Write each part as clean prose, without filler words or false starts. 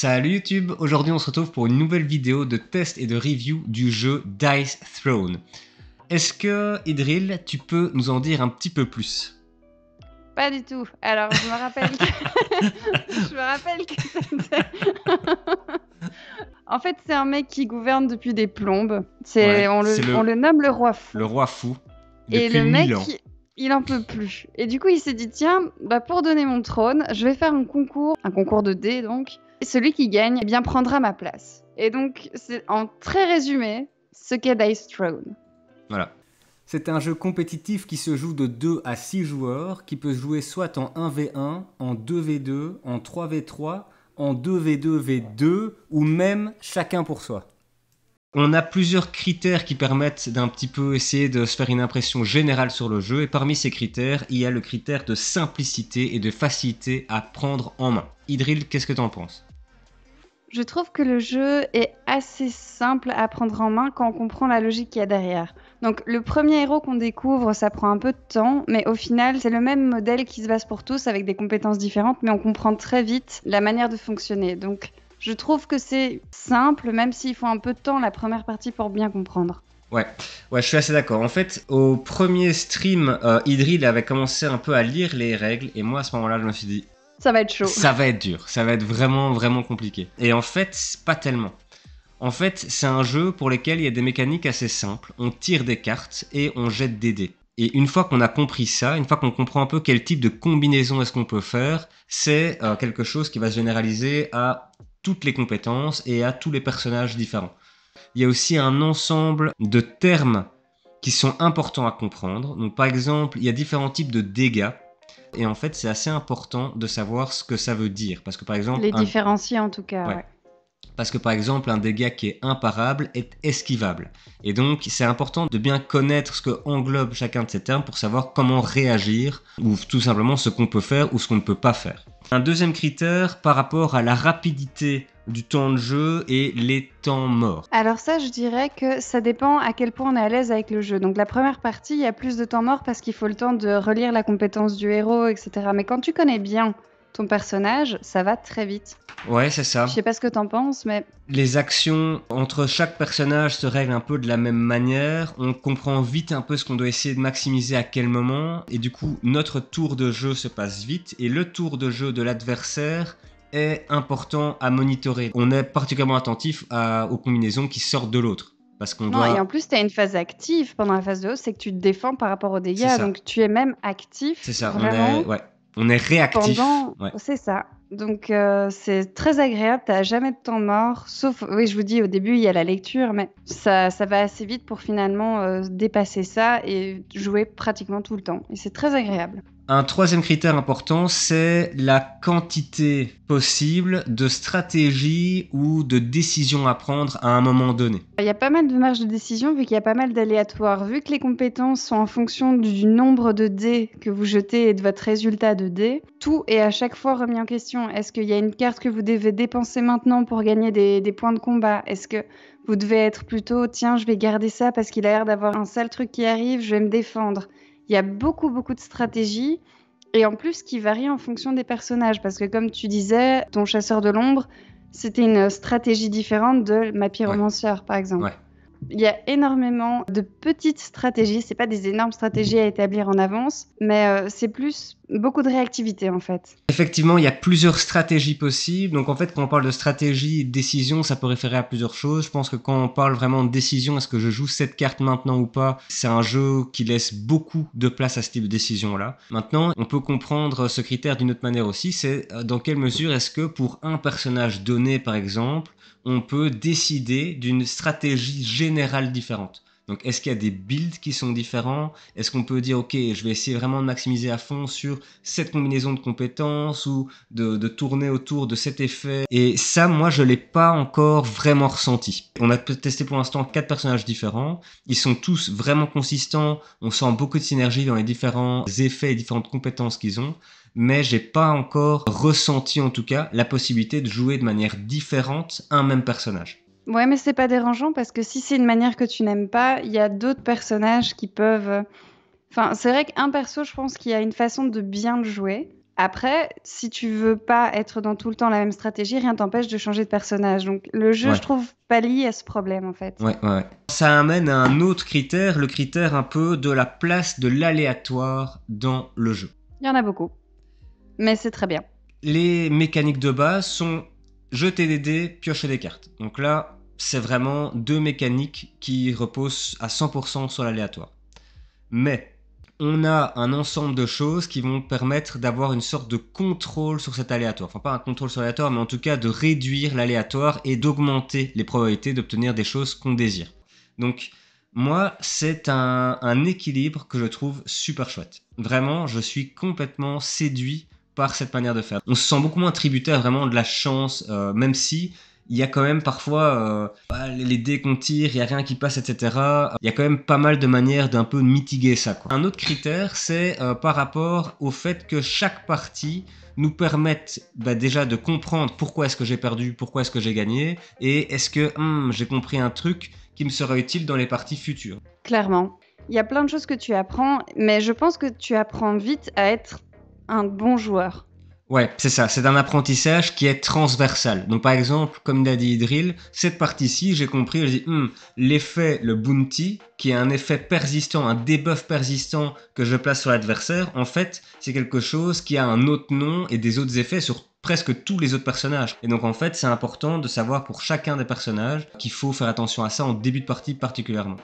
Salut YouTube, aujourd'hui on se retrouve pour une nouvelle vidéo de test et de review du jeu Dice Throne. Est-ce que, Idril, tu peux nous en dire un petit peu plus? Pas du tout. Alors, je me rappelle que c'était... En fait, c'est un mec qui gouverne depuis des plombes. Ouais, On c'est on le nomme le roi le fou. roi fou Et depuis le 1000 mec, ans. il en peut plus. Et du coup, il s'est dit, tiens, pour donner mon trône, je vais faire un concours de dés donc. Et celui qui gagne, eh bien, prendra ma place. Et donc, c'est en très résumé ce qu'est Dice Throne. Voilà. C'est un jeu compétitif qui se joue de 2 à 6 joueurs, qui peut se jouer soit en 1v1, en 2v2, en 3v3, en 2v2v2 ou même chacun pour soi. On a plusieurs critères qui permettent d'un petit peu essayer de se faire une impression générale sur le jeu, et parmi ces critères, il y a le critère de simplicité et de facilité à prendre en main. Idril, qu'est-ce que t'en penses? Je trouve que le jeu est assez simple à prendre en main quand on comprend la logique qu'il y a derrière. Donc le premier héros qu'on découvre, ça prend un peu de temps, mais au final, c'est le même modèle qui se base pour tous avec des compétences différentes, mais on comprend très vite la manière de fonctionner. Donc je trouve que c'est simple, même s'il faut un peu de temps la première partie pour bien comprendre. Ouais, je suis assez d'accord. En fait, au premier stream, Idril avait commencé un peu à lire les règles, et moi à ce moment-là, je me suis dit, Ça va être chaud. ça va être dur, ça va être vraiment, vraiment compliqué. Et en fait, pas tellement. En fait, c'est un jeu pour lequel il y a des mécaniques assez simples. On tire des cartes et on jette des dés. Et une fois qu'on a compris ça, une fois qu'on comprend un peu quel type de combinaison est-ce qu'on peut faire, c'est quelque chose qui va se généraliser à toutes les compétences et à tous les personnages différents. Il y a aussi un ensemble de termes qui sont importants à comprendre. Donc par exemple, il y a différents types de dégâts. Et en fait, c'est assez important de savoir ce que ça veut dire. Parce que par exemple, Les différencier en tout cas, ouais. ouais. Parce que par exemple, un dégât qui est imparable est esquivable. Et donc, c'est important de bien connaître ce que englobe chacun de ces termes pour savoir comment réagir, ou tout simplement ce qu'on peut faire ou ce qu'on ne peut pas faire. Un deuxième critère par rapport à la rapidité du temps de jeu et les temps morts. Alors ça, je dirais que ça dépend à quel point on est à l'aise avec le jeu. Donc la première partie, il y a plus de temps mort parce qu'il faut le temps de relire la compétence du héros, etc. Mais quand tu connais bien ton personnage, ça va très vite. Ouais, c'est ça. Je sais pas ce que t'en penses, mais... Les actions entre chaque personnage se règlent un peu de la même manière. On comprend vite un peu ce qu'on doit essayer de maximiser à quel moment. Et du coup, notre tour de jeu se passe vite. Et le tour de jeu de l'adversaire est important à monitorer. On est particulièrement attentif aux combinaisons qui sortent de l'autre. Parce qu'on Non, et en doit... plus, tu as une phase active pendant la phase de hausse, c'est que tu te défends par rapport aux C'est dégâts. ça. Donc tu es même actif, C'est ça. vraiment, On est réactif. pendant... Ouais. C'est ça. Donc c'est très agréable, t'as jamais de temps mort, sauf, oui, je vous dis, au début, il y a la lecture, mais ça va assez vite pour finalement dépasser ça et jouer pratiquement tout le temps. Et c'est très agréable. Un troisième critère important, c'est la quantité possible de stratégies ou de décisions à prendre à un moment donné. Il y a pas mal de marge de décision vu qu'il y a pas mal d'aléatoires. Vu que les compétences sont en fonction du nombre de dés que vous jetez et de votre résultat de dés, tout est à chaque fois remis en question. Est-ce qu'il y a une carte que vous devez dépenser maintenant pour gagner des points de combat? Est-ce que vous devez être plutôt, tiens, je vais garder ça parce qu'il a l'air d'avoir un sale truc qui arrive, je vais me défendre. Il y a beaucoup, beaucoup de stratégies. Et en plus, qui varient en fonction des personnages. Parce que comme tu disais, ton chasseur de l'ombre, c'était une stratégie différente de ma pyromancière, par exemple. Ouais. Il y a énormément de petites stratégies. C'est pas des énormes stratégies à établir en avance, mais c'est plus beaucoup de réactivité en fait. Effectivement, il y a plusieurs stratégies possibles. Donc en fait, quand on parle de stratégie et de décision, ça peut référer à plusieurs choses. Je pense que quand on parle vraiment de décision, est-ce que je joue cette carte maintenant ou pas, c'est un jeu qui laisse beaucoup de place à ce type de décision-là. Maintenant, on peut comprendre ce critère d'une autre manière aussi, c'est dans quelle mesure est-ce que pour un personnage donné, par exemple, on peut décider d'une stratégie générale différente. Donc, est-ce qu'il y a des builds qui sont différents? Est-ce qu'on peut dire, ok, je vais essayer vraiment de maximiser à fond sur cette combinaison de compétences ou de tourner autour de cet effet? Et ça, moi, je l'ai pas encore vraiment ressenti. On a testé pour l'instant 4 personnages différents. Ils sont tous vraiment consistants. On sent beaucoup de synergie dans les différents effets et différentes compétences qu'ils ont. Mais j'ai pas encore ressenti, en tout cas, la possibilité de jouer de manière différente un même personnage. Ouais, mais c'est pas dérangeant parce que si c'est une manière que tu n'aimes pas, il y a d'autres personnages qui peuvent. Enfin, c'est vrai qu'un perso, je pense qu'il y a une façon de bien le jouer. Après, si tu veux pas être dans tout le temps la même stratégie, rien t'empêche de changer de personnage. Donc le jeu, Ouais. je trouve, pallie à ce problème en fait. Ouais. Ça amène à un autre critère, le critère un peu de la place de l'aléatoire dans le jeu. Il y en a beaucoup, mais c'est très bien. Les mécaniques de base sont jeter des dés, piocher des cartes. Donc là, c'est vraiment deux mécaniques qui reposent à 100% sur l'aléatoire. Mais on a un ensemble de choses qui vont permettre d'avoir une sorte de contrôle sur cet aléatoire. Enfin, pas un contrôle sur l'aléatoire, mais en tout cas de réduire l'aléatoire et d'augmenter les probabilités d'obtenir des choses qu'on désire. Donc, moi, c'est un équilibre que je trouve super chouette. Vraiment, je suis complètement séduit par cette manière de faire. On se sent beaucoup moins tributaire vraiment de la chance, même si il y a quand même parfois les dés qu'on tire, il n'y a rien qui passe, etc. Il y a quand même pas mal de manières d'un peu mitiguer ça, quoi. Un autre critère, c'est par rapport au fait que chaque partie nous permette déjà de comprendre pourquoi est-ce que j'ai perdu, pourquoi est-ce que j'ai gagné, et est-ce que j'ai compris un truc qui me sera utile dans les parties futures. Clairement. Il y a plein de choses que tu apprends, mais je pense que tu apprends vite à être un bon joueur. Ouais, c'est ça, c'est un apprentissage qui est transversal. Donc par exemple, comme l'a dit Idril, cette partie-ci, j'ai compris, j'ai dit, l'effet, le bounty, qui est un effet persistant, un debuff persistant que je place sur l'adversaire, en fait, c'est quelque chose qui a un autre nom et des autres effets sur presque tous les autres personnages. Et donc en fait, c'est important de savoir pour chacun des personnages qu'il faut faire attention à ça en début de partie particulièrement.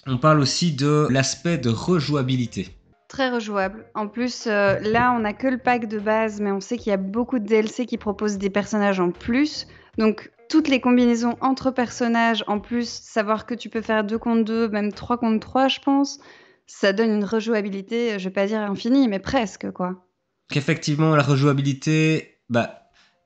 On parle aussi de l'aspect de rejouabilité. Très rejouable. En plus, là, on n'a que le pack de base, mais on sait qu'il y a beaucoup de DLC qui proposent des personnages en plus. Donc, toutes les combinaisons entre personnages, en plus, savoir que tu peux faire 2 contre 2, même 3 contre 3, je pense, ça donne une rejouabilité, je vais pas dire infinie, mais presque, quoi. Effectivement, la rejouabilité,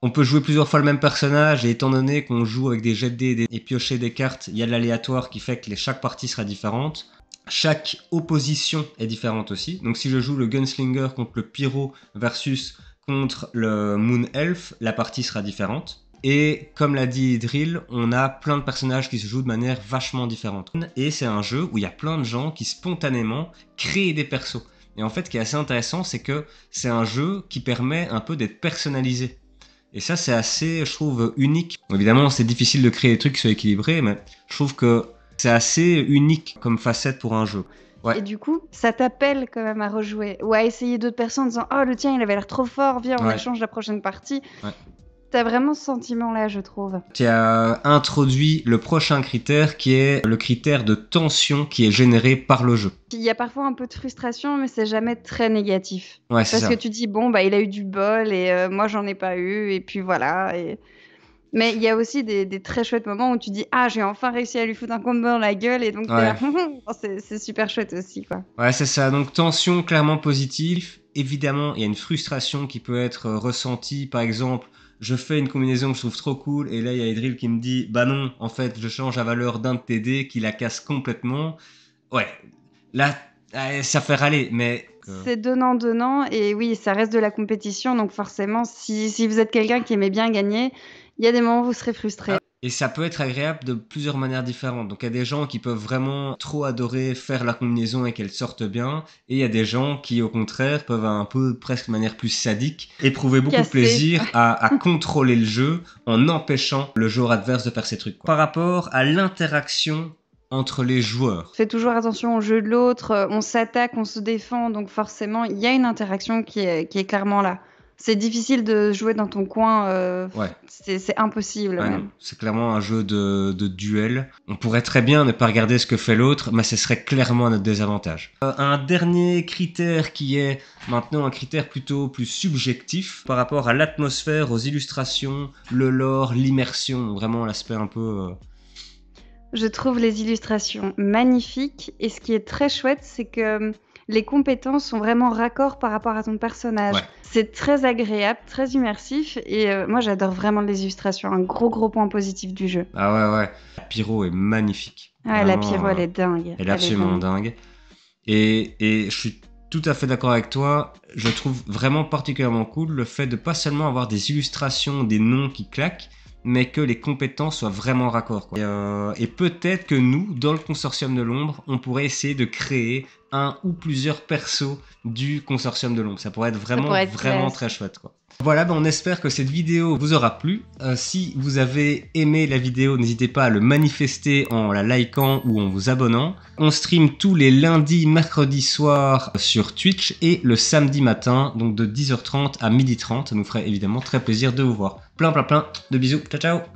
on peut jouer plusieurs fois le même personnage, et étant donné qu'on joue avec des jets de dés et piocher des cartes, il y a de l'aléatoire qui fait que chaque partie sera différente. Chaque opposition est différente aussi. Donc si je joue le Gunslinger contre le Pyro versus contre le Moon Elf, la partie sera différente. Et comme l'a dit Drill, on a plein de personnages qui se jouent de manière vachement différente. Et c'est un jeu où il y a plein de gens qui spontanément créent des persos. Et en fait, ce qui est assez intéressant, c'est que c'est un jeu qui permet un peu d'être personnalisé. Et ça, c'est assez, je trouve, unique. Bon, évidemment, c'est difficile de créer des trucs qui soient équilibrés, mais je trouve que c'est assez unique comme facette pour un jeu. Ouais. Et du coup, ça t'appelle quand même à rejouer ou à essayer d'autres personnes en disant « Oh, le tien, il avait l'air trop fort, viens, on échange la prochaine partie. » T'as vraiment ce sentiment-là, je trouve. Tu as introduit le prochain critère qui est le critère de tension qui est généré par le jeu. Il y a parfois un peu de frustration, mais c'est jamais très négatif. Ouais, c'est ça. Parce que tu dis, bon, il a eu du bol et moi, j'en ai pas eu, et puis voilà. Mais il y a aussi des très chouettes moments où tu dis, ah, j'ai enfin réussi à lui foutre un combo dans la gueule, et donc c'est super chouette aussi, quoi. Ouais, c'est ça. Donc tension clairement positive. Évidemment, il y a une frustration qui peut être ressentie. Par exemple, je fais une combinaison que je trouve trop cool, et là il y a Edril qui me dit bah non, en fait je change la valeur d'un de tes dés, qui la casse complètement. Ouais, là ça fait râler, mais c'est donnant, et oui, ça reste de la compétition, donc forcément, si vous êtes quelqu'un qui aimait bien gagner, il y a des moments où vous serez frustré. Et ça peut être agréable de plusieurs manières différentes. Donc il y a des gens qui peuvent vraiment trop adorer faire la combinaison et qu'elle sorte bien. Et il y a des gens qui au contraire peuvent un peu, presque de manière plus sadique, éprouver beaucoup de plaisir à contrôler le jeu en empêchant le joueur adverse de faire ses trucs, quoi. Par rapport à l'interaction entre les joueurs. Fais toujours attention au jeu de l'autre, on s'attaque, on se défend, donc forcément il y a une interaction qui est clairement là. C'est difficile de jouer dans ton coin, c'est impossible même. C'est clairement un jeu de duel. On pourrait très bien ne pas regarder ce que fait l'autre, mais ce serait clairement à notre désavantage. Un dernier critère qui est maintenant un critère plutôt plus subjectif par rapport à l'atmosphère, aux illustrations, le lore, l'immersion, vraiment l'aspect un peu... Je trouve les illustrations magnifiques, et ce qui est très chouette, c'est que les compétences sont vraiment raccord par rapport à ton personnage. Ouais. C'est très agréable, très immersif, et moi j'adore vraiment les illustrations, un gros point positif du jeu. Ah ouais, la pyro est magnifique. Ah, vraiment, la pyro elle est dingue. Elle est absolument dingue. Et je suis tout à fait d'accord avec toi, je trouve vraiment particulièrement cool le fait de pas seulement avoir des illustrations, des noms qui claquent, mais que les compétences soient vraiment raccord, quoi. Et peut-être que nous, dans le consortium de l'ombre, on pourrait essayer de créer un ou plusieurs persos du consortium de l'ombre. Ça pourrait être vraiment très chouette, quoi. Voilà, on espère que cette vidéo vous aura plu. Si vous avez aimé la vidéo, n'hésitez pas à le manifester en la likant ou en vous abonnant. On stream tous les lundis, mercredis soirs sur Twitch et le samedi matin, donc de 10h30 à 12h30. Ça nous ferait évidemment très plaisir de vous voir. Plein de bisous. Ciao, ciao!